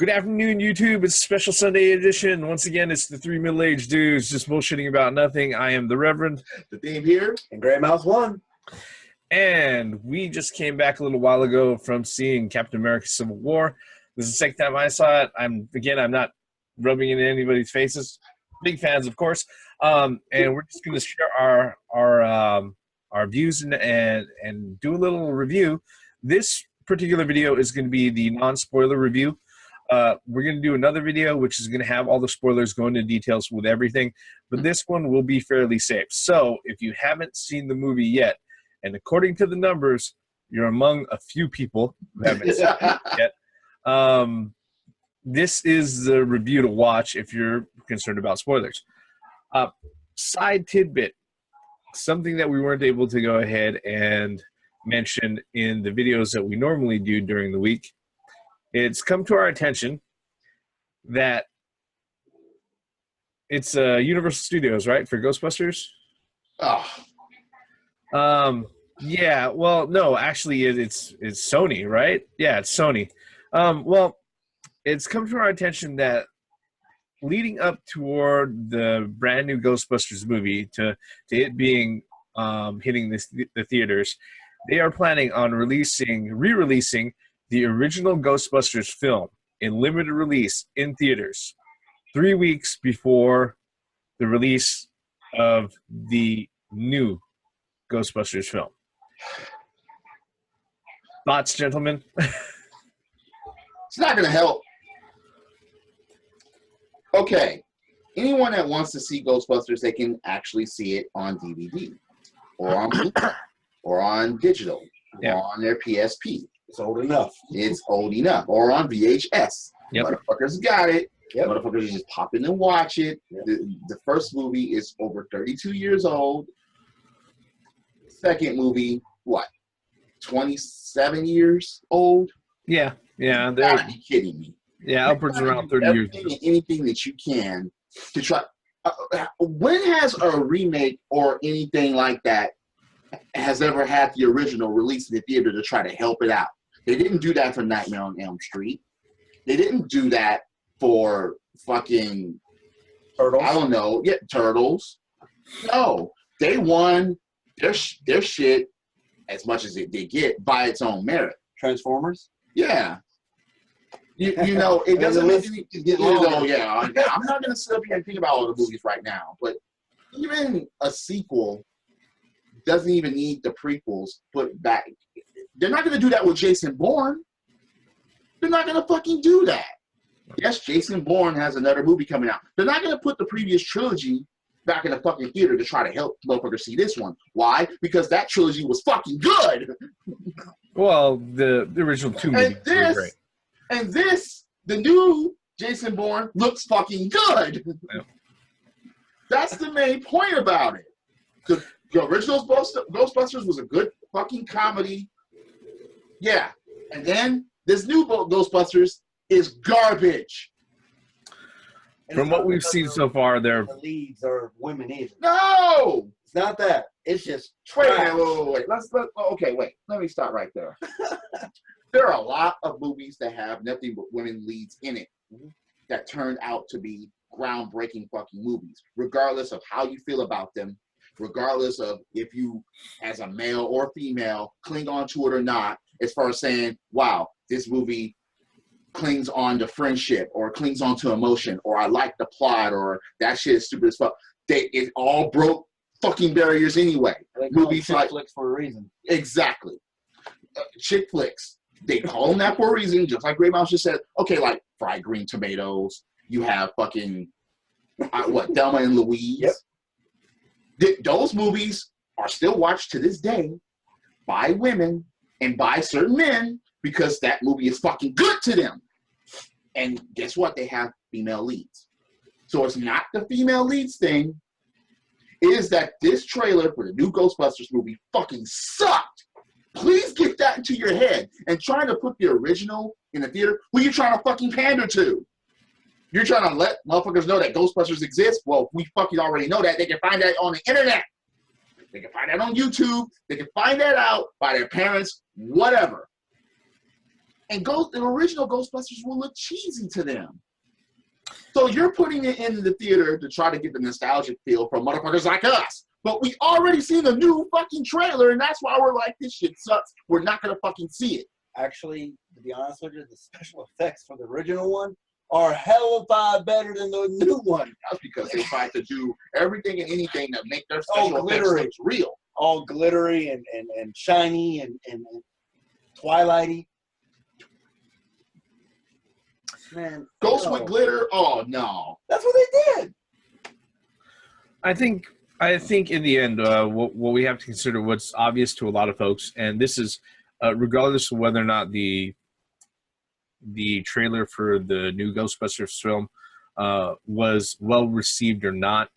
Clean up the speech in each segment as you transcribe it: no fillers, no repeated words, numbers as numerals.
Good afternoon, YouTube. It's Special Sunday Edition. Once again, it's the three middle-aged dudes just bullshitting about nothing. I am the Reverend. The theme here. And Grey Mouse 1. And we just came back a little while ago from seeing Captain America Civil War. This is the second time I saw it. I'm not rubbing it in anybody's faces. Big fans, of course. And we're just going to share our views and do a little review. This particular video is going to be the non-spoiler review. We're going to do another video which is going to have all the spoilers, go into details with everything, but this one will be fairly safe. So if you haven't seen the movie yet, and according to the numbers, you're among a few people who haven't seen it yet, this is the review to watch if you're concerned about spoilers. Side tidbit, something that we weren't able to go ahead and mention in the videos that we normally do during the week. It's come to our attention that it's Universal Studios, right, for Ghostbusters? Oh. Yeah, well, no, actually it's Sony, right? Yeah, it's Sony. Well, it's come to our attention that leading up toward the brand new Ghostbusters movie to it being hitting the theaters, they are planning on re-releasing the original Ghostbusters film in limited release in theaters 3 weeks before the release of the new Ghostbusters film. Thoughts, gentlemen? It's not going to help. Okay. Anyone that wants to see Ghostbusters, they can actually see it on DVD or on Blu-ray or on digital or on their PSP. It's old enough. It's old enough. Or on VHS. Yep. Motherfuckers got it. Yep. Motherfuckers just pop in and watch it. Yep. The first movie is over 32 years old. Second movie, what? 27 years old? Yeah. You gotta be kidding me. Yeah, upwards around 30 years. Anything that you can to try. When has a remake or anything like that has ever had the original released in the theater to try to help it out? They didn't do that for Nightmare on Elm Street. They didn't do that for fucking Turtles. I don't know. Yeah, Turtles. No, they won their shit as much as it did get by its own merit. Transformers. Yeah. You know, it doesn't make any, I'm not going to sit up here and think about all the movies right now, but even a sequel doesn't even need the prequels put back. They're not going to do that with Jason Bourne. They're not going to fucking do that. Yes, Jason Bourne has another movie coming out. They're not going to put the previous trilogy back in the fucking theater to try to help motherfuckers see this one. Why? Because that trilogy was fucking good. Well, the original two movies were great. And this, the new Jason Bourne, looks fucking good. Yep. That's the main point about it. The original Ghostbusters was a good fucking comedy. Yeah. And then this new Ghostbusters is garbage. And From what we've seen so far, the leads are women either. No! It's not that. It's just Wait. trash. Wait. Let me stop right there. There are a lot of movies that have nothing but women leads in it that turned out to be groundbreaking fucking movies, regardless of how you feel about them, regardless of if you, as a male or female, cling on to it or not, as far as saying, wow, this movie clings on to friendship or clings on to emotion, or I like the plot, or that shit is stupid as fuck. It all broke fucking barriers anyway. Movies like flicks for a reason. Exactly. Chick flicks. They call them that for a reason, just like Grey Mouse just said. Okay, like Fried Green Tomatoes. You have fucking, Thelma and Louise. Yep. Those movies are still watched to this day by women and by certain men because that movie is fucking good to them. And guess what? They have female leads. So it's not the female leads thing. It is that this trailer for the new Ghostbusters movie fucking sucked. Please get that into your head. And trying to put the original in the theater, who are you trying to fucking pander to? You're trying to let motherfuckers know that Ghostbusters exists? Well, we fucking already know that. They can find that on the internet. They can find that on YouTube. They can find that out by their parents, whatever. And the original Ghostbusters will look cheesy to them. So you're putting it in the theater to try to get the nostalgic feel from motherfuckers like us. But we already seen the new fucking trailer, and that's why we're like, this shit sucks. We're not going to fucking see it. Actually, to be honest with you, the special effects for the original one are hell of a lot better than the new one. That's because they tried to do everything and anything that make their special effects glittery. look real. All glittery and shiny and twilighty. Man, Ghosts with glitter? Oh, no. That's what they did. I think in the end, what we have to consider, what's obvious to a lot of folks, and this is regardless of whether or not the trailer for the new Ghostbusters film was well received or not.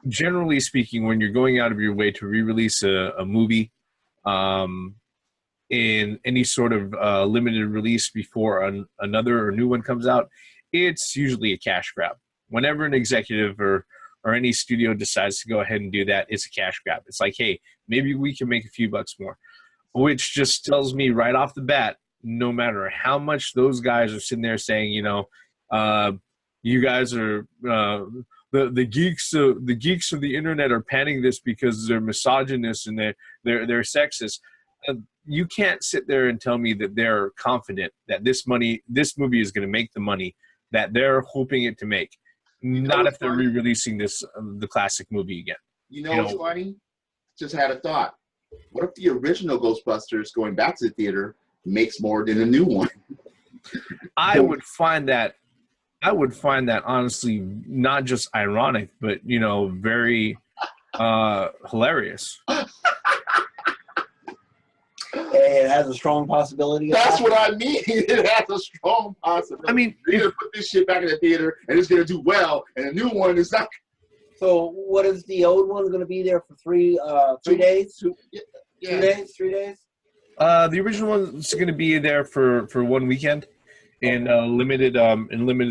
Generally speaking, when you're going out of your way to re-release a movie in any sort of limited release before another or new one comes out, it's usually a cash grab. Whenever an executive or any studio decides to go ahead and do that, it's a cash grab. It's like, hey, maybe we can make a few bucks more, which just tells me right off the bat, no matter how much those guys are sitting there saying, you guys are the geeks of the internet are panning this because they're misogynist and they're sexist. You can't sit there and tell me that they're confident that this movie is going to make the money that they're hoping it to make. Not if they're re-releasing the classic movie again. You know what's funny? Just had a thought. What if the original Ghostbusters going back to the theater makes more than a new one? I would find that honestly not just ironic, but very hilarious. It has a strong possibility. That's what I mean. It has a strong possibility. I mean, you're gonna put this shit back in the theater and it's gonna do well, and the new one is not. So what is the old one going to be there for 3 days? 2 days? 3 days? The original one's going to be there for 1 weekend in limited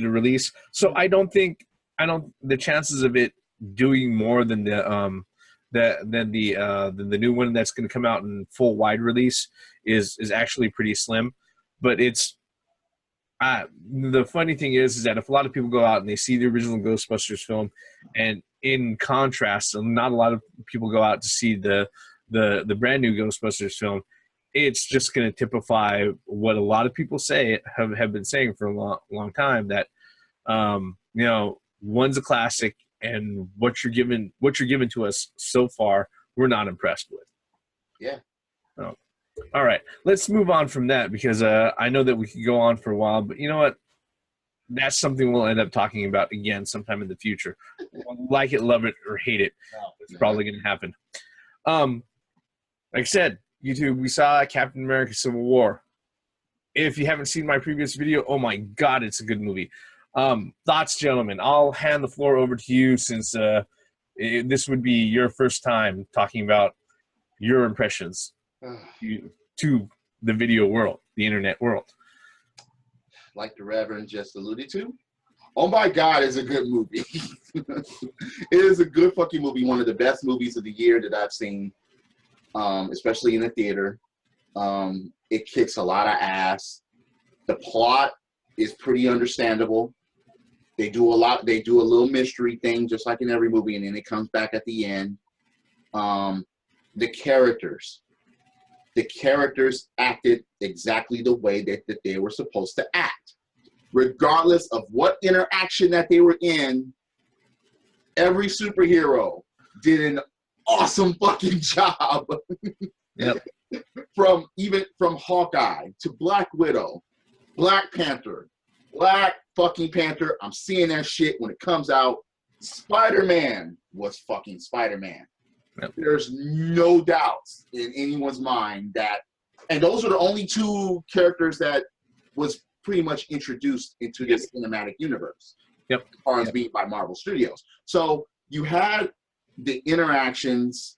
release. So I don't the chances of it doing more than the new one that's going to come out in full wide release is actually pretty slim. But it's the funny thing is that if a lot of people go out and they see the original Ghostbusters film, and in contrast, not a lot of people go out to see the brand new Ghostbusters film, it's just going to typify what a lot of people have been saying for a long time, that one's a classic, and what you're giving to us so far, we're not impressed with. Yeah. Oh. All right, let's move on from that, because I know that we could go on for a while, but you know what? That's something we'll end up talking about again sometime in the future. Like it, love it, or hate it. It's probably going to happen. Like I said, YouTube, we saw Captain America Civil War. If you haven't seen my previous video, oh my God, it's a good movie. Thoughts, gentlemen? I'll hand the floor over to you, since this would be your first time talking about your impressions to the video world, the internet world. Like the Reverend just alluded to, oh my God, it's a good movie. It is a good fucking movie. One of the best movies of the year that I've seen, especially in the theater. It kicks a lot of ass. The plot is pretty understandable. They do a little mystery thing, just like in every movie, and then it comes back at the end. The characters acted exactly the way that they were supposed to act. Regardless of what interaction that they were in, every superhero did an awesome fucking job. Yep. From Hawkeye to Black Widow, Black Panther, I'm seeing that shit when it comes out. Spider-Man was fucking Spider-Man. Yep. There's no doubts in anyone's mind that, and those are the only two characters that was pretty much introduced into this cinematic universe. Yep. As far as being by Marvel Studios. So you had the interactions,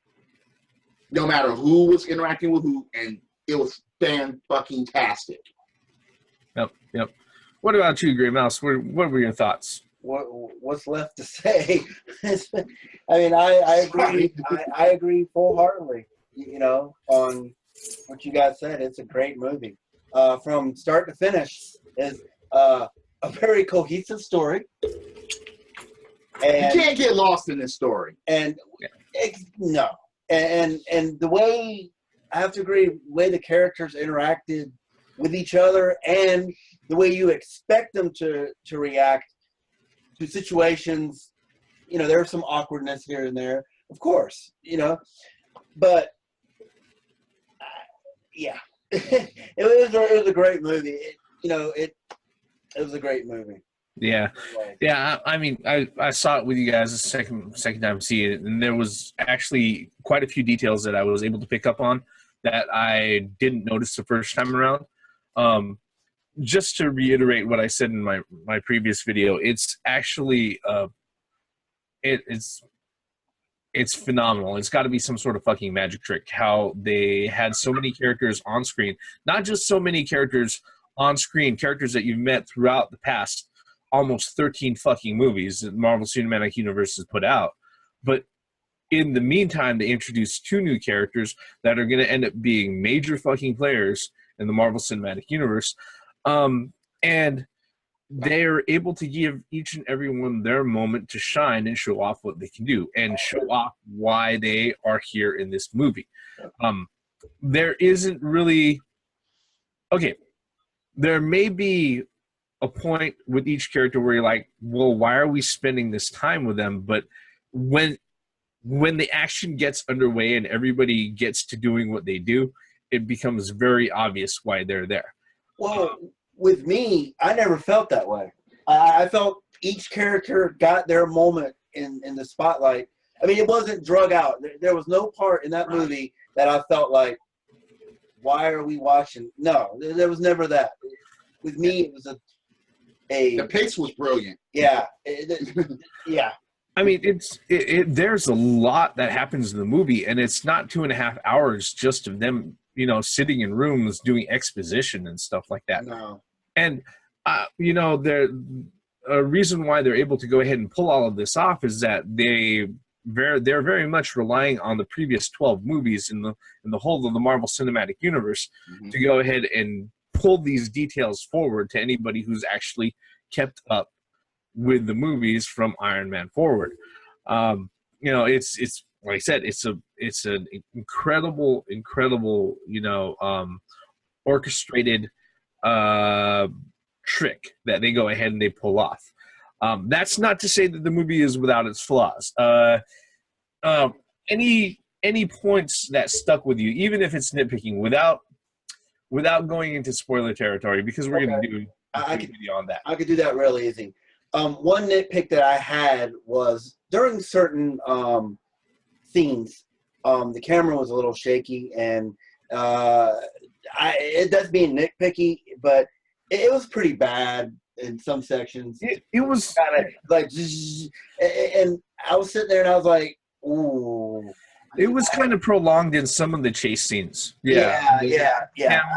no matter who was interacting with who, and it was fan-fucking-tastic. Yep. What about you, Gray Mouse? What were your thoughts? What's left to say? I mean, I agree. I agree full-heartedly. On what you guys said. It's a great movie. from start to finish is a very cohesive story. And You can't get lost in this story. No. And the way, I have to agree, the way the characters interacted with each other and the way you expect them to react to situations, there was some awkwardness here and there, of course, but yeah, it was a great movie. It was a great movie. Yeah. I mean, I saw it with you guys the second time seeing it, and there was actually quite a few details that I was able to pick up on that I didn't notice the first time around. Just to reiterate what I said in my previous video, it's actually it's phenomenal. It's got to be some sort of fucking magic trick how they had so many characters on screen, not just so many characters on screen, characters that you've met throughout the past almost 13 fucking movies that Marvel Cinematic Universe has put out, but in the meantime, they introduced 2 new characters that are going to end up being major fucking players in the Marvel Cinematic Universe. And they're able to give each and every one their moment to shine and show off what they can do and show off why they are here in this movie. There isn't really... Okay, there may be a point with each character where you're like, well, why are we spending this time with them? But when the action gets underway and everybody gets to doing what they do, it becomes very obvious why they're there. Well, with me, I never felt that way. I felt each character got their moment in the spotlight. I mean, it wasn't drug out. There was no part in that movie that I felt like, why are we watching? No, there was never that. With me, it was the pace was brilliant. Yeah. Yeah. I mean, there's a lot that happens in the movie, and it's not 2.5 hours just of them, sitting in rooms doing exposition and stuff like that. No. And, a reason why they're able to go ahead and pull all of this off is that they're very much relying on the previous 12 movies in the whole of the Marvel Cinematic Universe to go ahead and pull these details forward to anybody who's actually kept up with the movies from Iron Man forward. It's like I said, it's an incredible, orchestrated trick that they go ahead and they pull off. That's not to say that the movie is without its flaws. Any points that stuck with you, even if it's nitpicking, without going into spoiler territory, because we're going to do a video on that. I could do that real easy. One nitpick that I had was during certain scenes, the camera was a little shaky, and it does being nitpicky, but it was pretty bad in some sections. It was kind of like, and I was sitting there and I was like, ooh. It was kind of prolonged in some of the chase scenes. Yeah.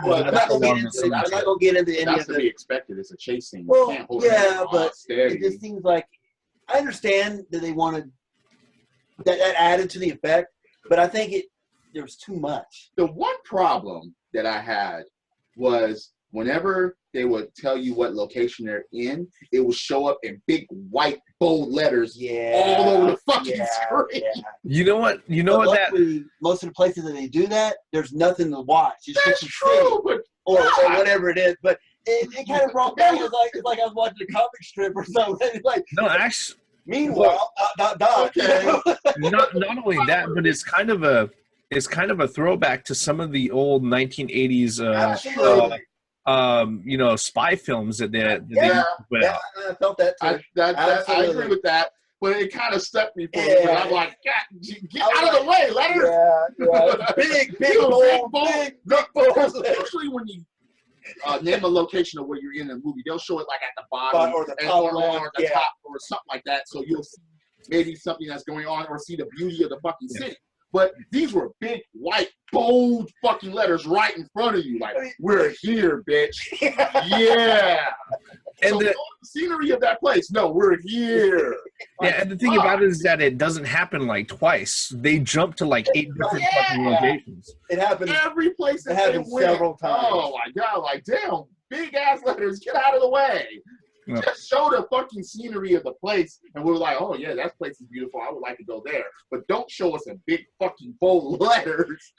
Well, I'm not going to get into any That's of to be expected. It's a chase scene. Well, you can't hold yeah, but steady. it just seems like, I understand that they wanted that added to the effect, but I think there was too much. The one problem that I had was whenever they would tell you what location they're in, it would show up in big white bold letters all over the fucking screen. Yeah. You know what? Luckily, most of the places that they do that, there's nothing to watch. It's That's just true, but or whatever it is. But it kind of brought down. It's like I was watching a comic strip or something. Like, no, actually. Meanwhile, okay. not only that, but it's kind of a throwback to some of the old 1980s spy films that they put out. I felt that too. I agree with that, but it kind of stuck me for a minute. I'm like, God, get out of the way, letters. Yeah. Big bold. Especially when you name a location of where you're in a movie, they'll show it like at the bottom or the top or the top or something like that, so you'll see maybe something that's going on or see the beauty of the fucking city. But these were big, white, bold fucking letters right in front of you. Like, we're here, bitch. Yeah. And so the scenery of that place, no, we're here. Yeah, and the thing about it is that it doesn't happen like twice. They jump to like 8 different fucking locations. It happens. Every place that It they happens went, several times. oh my god, like damn, big ass letters, get out of the way. Yeah. Just show the fucking scenery of the place, and we're like, oh yeah, that place is beautiful. I would like to go there, but don't show us a big fucking bold letters.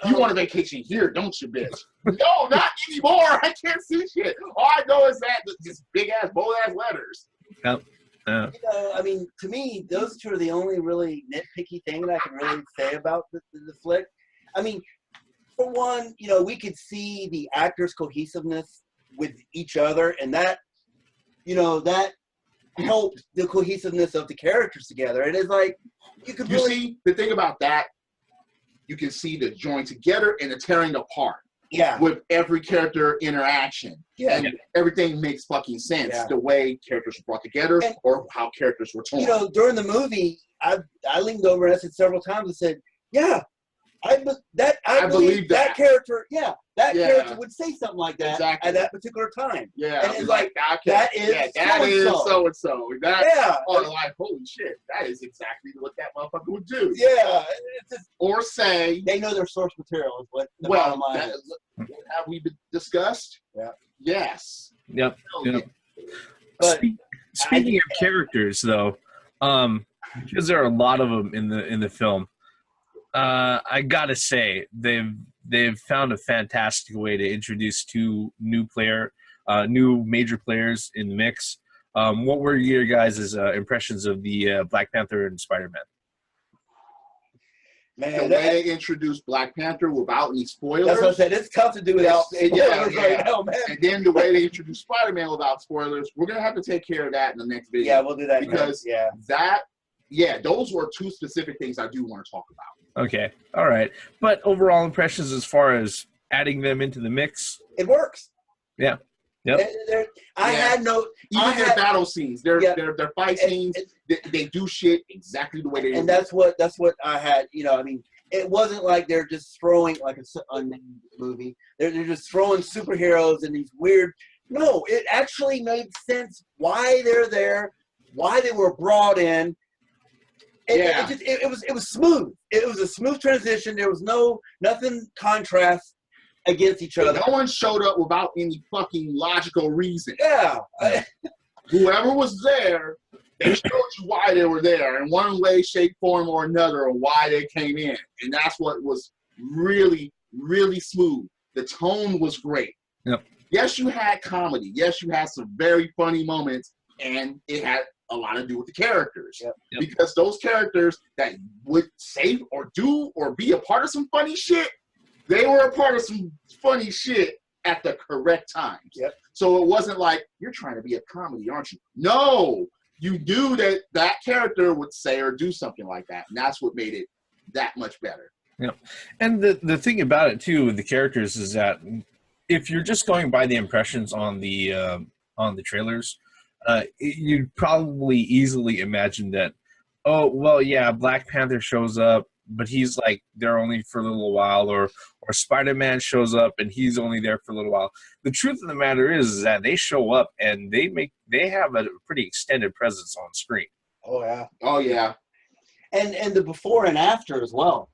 You want a vacation here, don't you, bitch? No, not anymore. I can't see shit. All I know is that just big ass, bold ass letters. Yep. You know, I mean, to me, those two are the only really nitpicky thing that I can really say about the flick. I mean, for one, you know, we could see the actors' cohesiveness with each other, and that, you know, that helped the cohesiveness of the characters together. It is like you could You really, see, the thing about that, you can see the join together and the tearing apart yeah, with every character interaction. yeah. And everything makes fucking sense. Yeah. The way characters were brought together And- or how characters were torn. You know, during the movie, I leaned over and I said several times and said, "Yeah, I believe that character. Yeah, that Yeah. character would say something like that Exactly. at that particular time. yeah, and it's it's like, okay, that is yeah, that is so-and-so. so and so. That Yeah, oh, like holy shit, that is exactly what that motherfucker would do. yeah. It's just, Or say, they know their source material is what the well, bottom line that, is. have we been discussed? Yeah. Yes. Yep. Hell Yep. yeah. But Speaking of characters, though, because there are a lot of them in the film, I gotta say they've found a fantastic way to introduce two new major players in the mix. What were your guys' impressions of the Black Panther and Spider-Man? The Man, way they introduced Black Panther without any spoilers. that's what I said. It's tough to do without Yeah, spoilers yeah. right now, man. And then the way they introduced Spider-Man without spoilers, we're gonna have to take care of that in the next video. Yeah, we'll do that Because- next. Yeah. Those were two specific things I do want to talk about. Okay, all right, but overall impressions as far as adding them into the mix. It works. Yeah. Yep. I Yeah. had no. Even I their had- battle scenes, their fight and- scenes, they do shit exactly the way they and do. that's what I had. You know, I mean, it wasn't like they're just throwing like a unnamed movie. They're just throwing superheroes and these weird. No, it actually made sense why they're there, why they were brought in. Yeah. It was smooth. It was a smooth transition. There was nothing contrast against each other. No one showed up without any fucking logical reason. Yeah. Whoever was there, they showed you why they were there in one way, shape, form, or another, or why they came in. And that's what was really, really smooth. The tone was great. Yep. Yes, you had comedy. Yes, you had some very funny moments, and it had a lot to do with the characters. Yep. Yep. Because those characters that would say or do or be a part of some funny shit, they were a part of some funny shit at the correct times. Yep. So it wasn't like, you're trying to be a comedy, aren't you? No, you knew that character would say or do something like that. And that's what made it that much better. And the thing about it too with the characters is that if you're just going by the impressions on the trailers, you'd probably easily imagine that, oh well, yeah, Black Panther shows up, but he's like there only for a little while, or Spider-Man shows up and he's only there for a little while. The truth of the matter is that they show up and they have a pretty extended presence on screen. Oh yeah. Oh, yeah. And the before and after as well.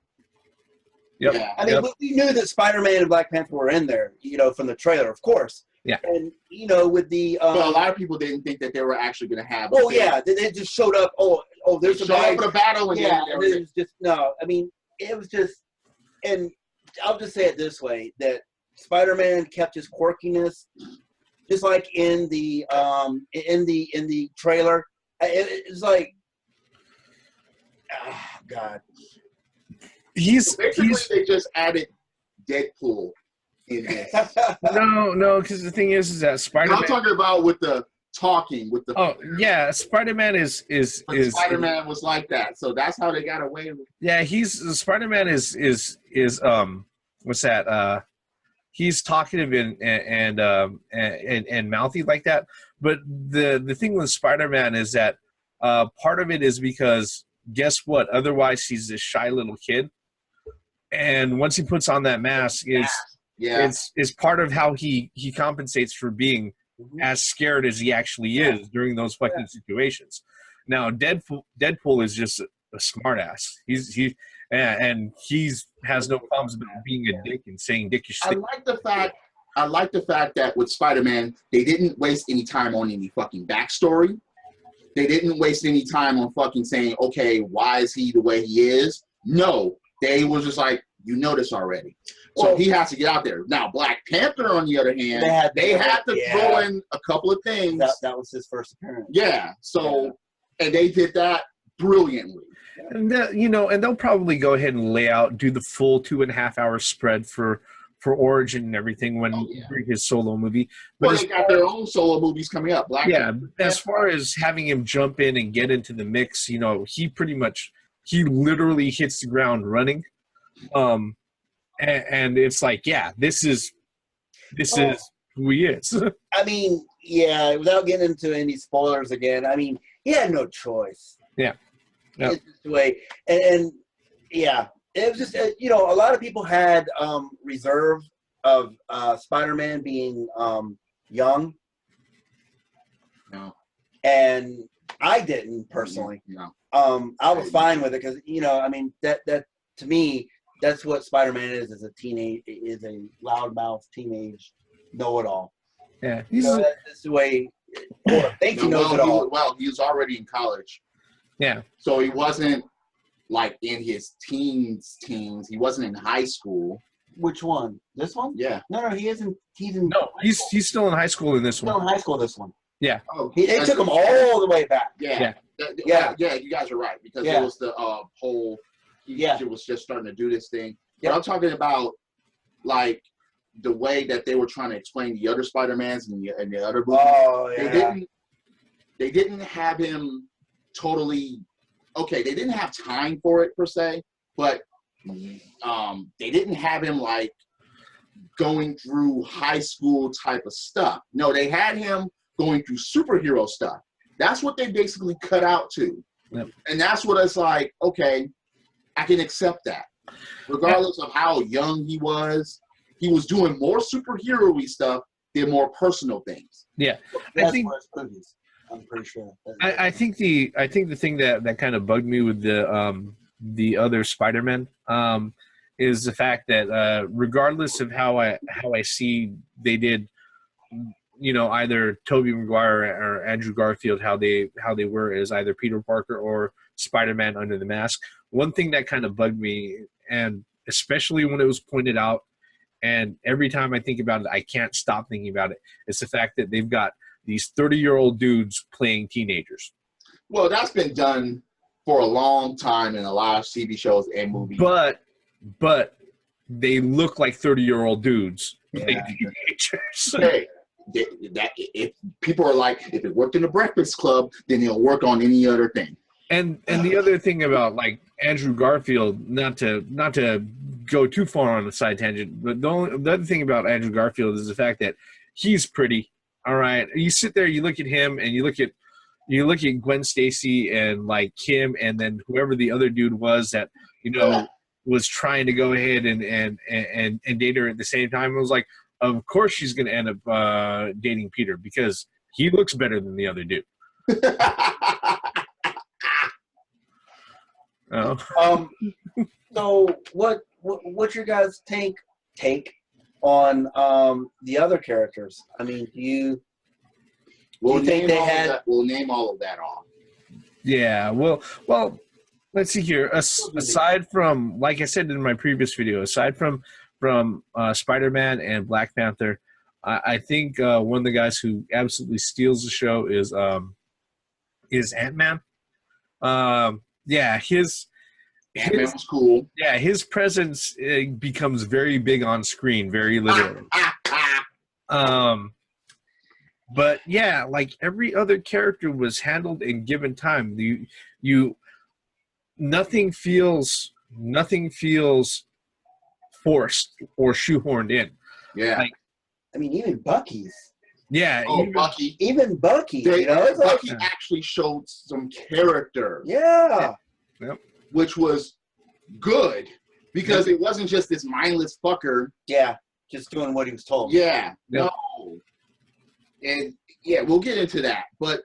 Yep. Yeah. I mean, Yep. we knew that Spider-Man and Black Panther were in there, you know, from the trailer, of course. Yeah. And, you know, with the... But a lot of people didn't think that they were actually going to have. oh, yeah. They just showed up. Oh, They there's showed a up guy. for the battle and Yeah, then and it was just... No, I mean, it was just... And I'll just say it this way, that Spider-Man kept his quirkiness, just like in the trailer. It's like... Oh, God. basically they just added Deadpool in this. No, because the thing is that I'm Spider-Man. talking about with the talking, with the Oh yeah, Spider-Man is Spider-Man was like that, so that's how they got away with. yeah, Spider-Man is what's that? He's talkative and mouthy like that. But the thing with Spider-Man is that part of it is because guess what? Otherwise, he's this shy little kid, and once he puts on that mask, Yeah, it's part of how he compensates for being as scared as he actually is during those fucking situations. Now Deadpool is just a smartass. He's has no problems about being a dick and saying dick your I stick. like the fact that with Spider-Man, they didn't waste any time on any fucking backstory. They didn't waste any time on fucking saying, okay, why is he the way he is? No, they was just like, you know this already. So he has to get out there. Now, Black Panther, on the other hand, they had to throw in a couple of things. That was his first appearance. Yeah. So, and they did that brilliantly. And and they'll probably go ahead and do the full 2.5 hour spread for Origin and everything when his solo movie. But they got their own solo movies coming up. As far as having him jump in and get into the mix, he literally hits the ground running. And it's like, this is who he is. I mean, without getting into any spoilers again, I mean, he had no choice. Yeah. It's just the way, and it was just a lot of people had reserve of Spider-Man being young. No. And I didn't personally. No. I was fine with it because I mean that to me that's what Spider-Man is a loudmouth teenage know-it-all. Yeah, that's the way. I think he knows it all. Well, he was already in college. Yeah. So he wasn't like in his teens. He wasn't in high school. Which one? This one? Yeah. No, he isn't. He's still in high school in this one. Still in high school. This one. Yeah. Oh, they took him all the way back. Yeah. Yeah. You guys are right because it was the whole. He was just starting to do this thing. But I'm talking about like the way that they were trying to explain the other Spider-Mans and the other movies. Oh yeah. They didn't have him totally. Okay, they didn't have time for it per se, but they didn't have him like going through high school type of stuff. No, they had him going through superhero stuff. That's what they basically cut out to. Yep. And that's what it's like, okay, I can accept that. Regardless of how young he was doing more superhero-y stuff than more personal things. Yeah. I'm pretty sure. I think the thing that kind of bugged me with the other Spider-Man is the fact that regardless of how I see they did, either Tobey Maguire or Andrew Garfield, how they were as either Peter Parker or Spider-Man under the mask. One thing that kind of bugged me, and especially when it was pointed out, and every time I think about it, I can't stop thinking about it, it's the fact that they've got these 30-year-old dudes playing teenagers. Well, that's been done for a long time in a lot of TV shows and movies. But they look like 30-year-old dudes playing teenagers. Hey, if people are like, if it worked in the Breakfast Club, then it'll work on any other thing. And the other thing about like Andrew Garfield, not to go too far on a side tangent, but the other thing about Andrew Garfield is the fact that he's pretty. All right, you sit there, you look at him, and you look at Gwen Stacy and like Kim, and then whoever the other dude was that was trying to go ahead and date her at the same time. It was like, of course she's going to end up dating Peter because he looks better than the other dude. Oh. So what's your guys' take on the other characters? I mean, We'll name all of that off. Yeah. Well. Let's see here. Aside from, like I said in my previous video, aside from Spider-Man and Black Panther, I think one of the guys who absolutely steals the show is Ant-Man. His Ant-Man was cool. Yeah, his presence becomes very big on screen, very literal. But yeah, like every other character was handled and given time. Nothing feels forced or shoehorned in. Yeah. Like, I mean, even Bucky's. Yeah. Bucky. Even Bucky. Bucky actually showed some character. Yeah. Yep. Which was good because it wasn't just this mindless fucker. Yeah. Just doing what he was told. Yeah. Yep. No. And yeah, we'll get into that. But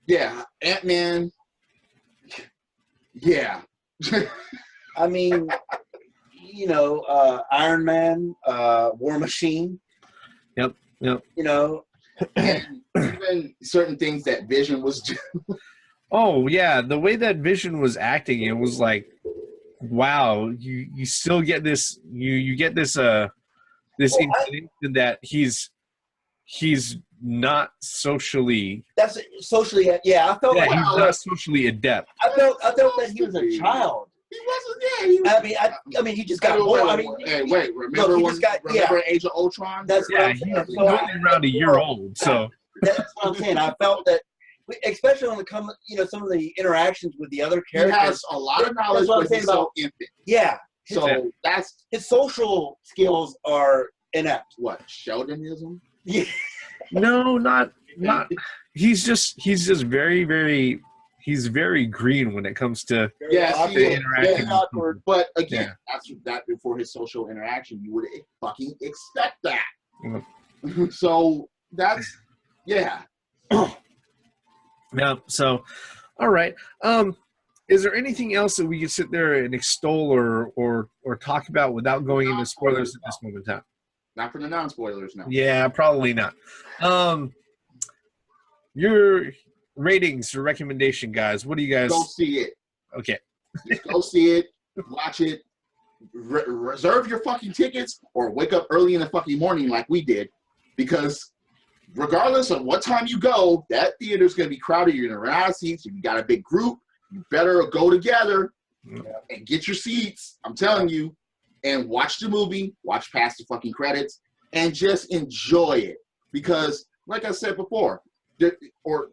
yeah, Ant-Man Yeah. I mean, you know, Iron Man, War Machine. Yep. You know, And even certain things that Vision was doing. Oh yeah, the way that Vision was acting, it was like, wow, you still get this you get this this Well, inclination that he's not socially that's socially. Yeah, I felt yeah, like he's not socially adept. I felt that he was a child. He wasn't there. He was, I mean, he just got born. I mean, remember he when? just got Remember Age of Ultron? That's what Yeah, I'm saying. he's So only around a year old, so that's what I'm saying. I felt that, especially when it comes, you know, some of the interactions with the other He characters. has a lot of knowledge, That's what I'm but saying he's so about- infant. Yeah, So that's his social skills are inept. what Sheldonism. Yeah, no, not he's just very he's very green when it comes to very Yes, awkward. he is. interacting Very with awkward. But again, Yeah. that's that before his social interaction. You would fucking expect that. Mhm. So that's yeah. yeah. So, all right. Is there anything else that we can sit there and extol or talk about without going into spoilers at this moment in time? Not for the non-spoilers now. Yeah, probably not. Your ratings, your recommendation, guys. What do you guys? Go see it. Okay. Just go see it. Watch it. Reserve your fucking tickets or wake up early in the fucking morning like we did, because regardless of what time you go, that theater's going to be crowded. You're going to run out of seats. If you got a big group, you better go together and get your seats. I'm telling you, and watch the movie, watch past the fucking credits, and just enjoy it. Because, like I said before, or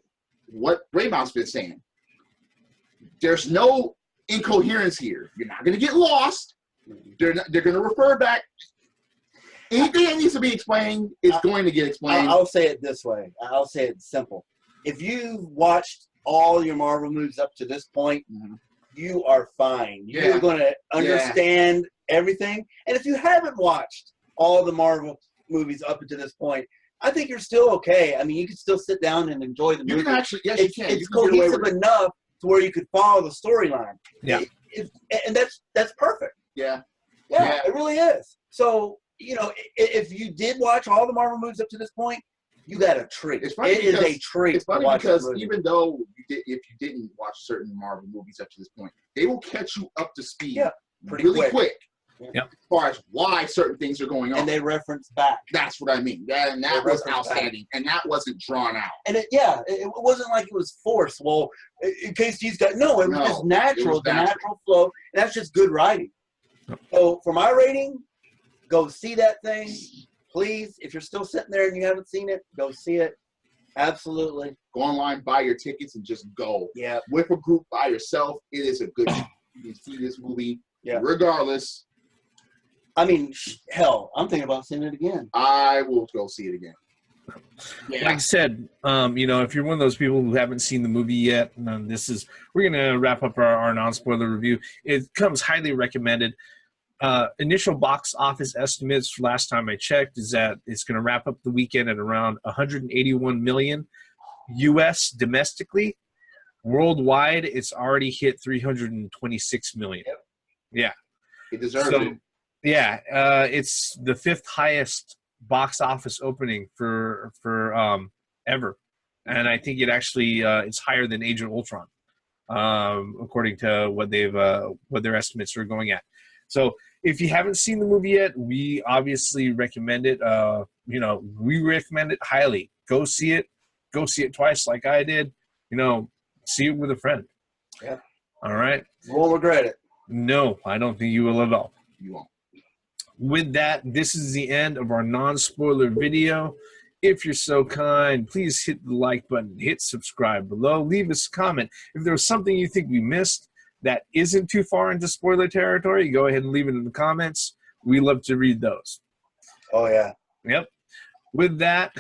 what Raymond's been saying, there's no incoherence here. You're not going to get lost. They're going to refer back. Anything that needs to be explained is going to get explained. I'll say it this way. I'll say it simple. If you've watched all your Marvel movies up to this point, you are fine. You're Yeah. going to understand everything. And if you haven't watched all the Marvel movies up to this point, I think you're still okay. I mean, you can still sit down and enjoy the You movie. can actually, yes, It's, you can. it's You can get away cohesive with it. enough to where you could follow the storyline. Yeah. And that's perfect. Yeah. Yeah, Yeah. it really is. So, you know, if you did watch all the Marvel movies up to this point, you got a treat. It's funny It is a because- treat It's funny to watch because that movie. even though if you didn't watch certain Marvel movies up to this point, they will catch you up to speed Yeah, pretty really quick. quick. Yep. As far as why certain things are going on. And they reference back. That's what I mean. That They was reference back. outstanding. And that wasn't drawn out. And it wasn't like it was forced. Well, in case these guys, no, it was No, just natural, it was the natural. natural flow. And that's just good writing. So for my rating, go see that thing. Please, if you're still sitting there and you haven't seen it, go see it. Absolutely. Go online, buy your tickets, and just go. Yeah. With a group, by yourself, it is a good you can see this movie. Yeah. Regardless, I mean, hell, I'm thinking about seeing it again. I will go see it again. Yeah. Like I said, you know, if you're one of those people who haven't seen the movie yet, we're gonna wrap up our non-spoiler review. It comes highly recommended. Initial box office estimates last time I checked is that it's going to wrap up the weekend at around 181 million U.S. domestically. Worldwide, it's already hit 326 million. Yeah. It deserves So, it. yeah, it's the 5th highest box office opening for ever, and I think it actually it's higher than Age of Ultron, according to what their estimates are going at. So if you haven't seen the movie yet, we obviously recommend it. You know, we recommend it highly. Go see it. Go see it twice, like I did. You know, see it with a friend. Yeah. All right. You won't regret it. No, I don't think you will at all. You won't. With that, this is the end of our non-spoiler video. If you're so kind, please hit the like button, hit subscribe below, leave us a comment. If there was something you think we missed that isn't too far into spoiler territory, go ahead and leave it in the comments. We love to read those. Oh, yeah. Yep. With that,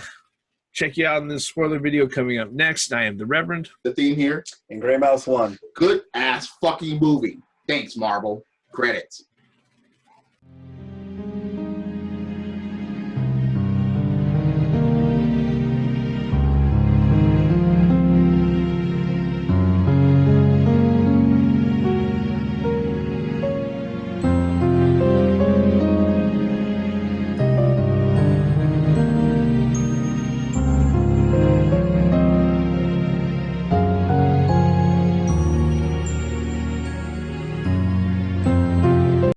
check you out in this spoiler video coming up next. I am the Reverend. The theme here, And Gray Mouse 1. good ass fucking movie. Thanks, Marvel. Credits.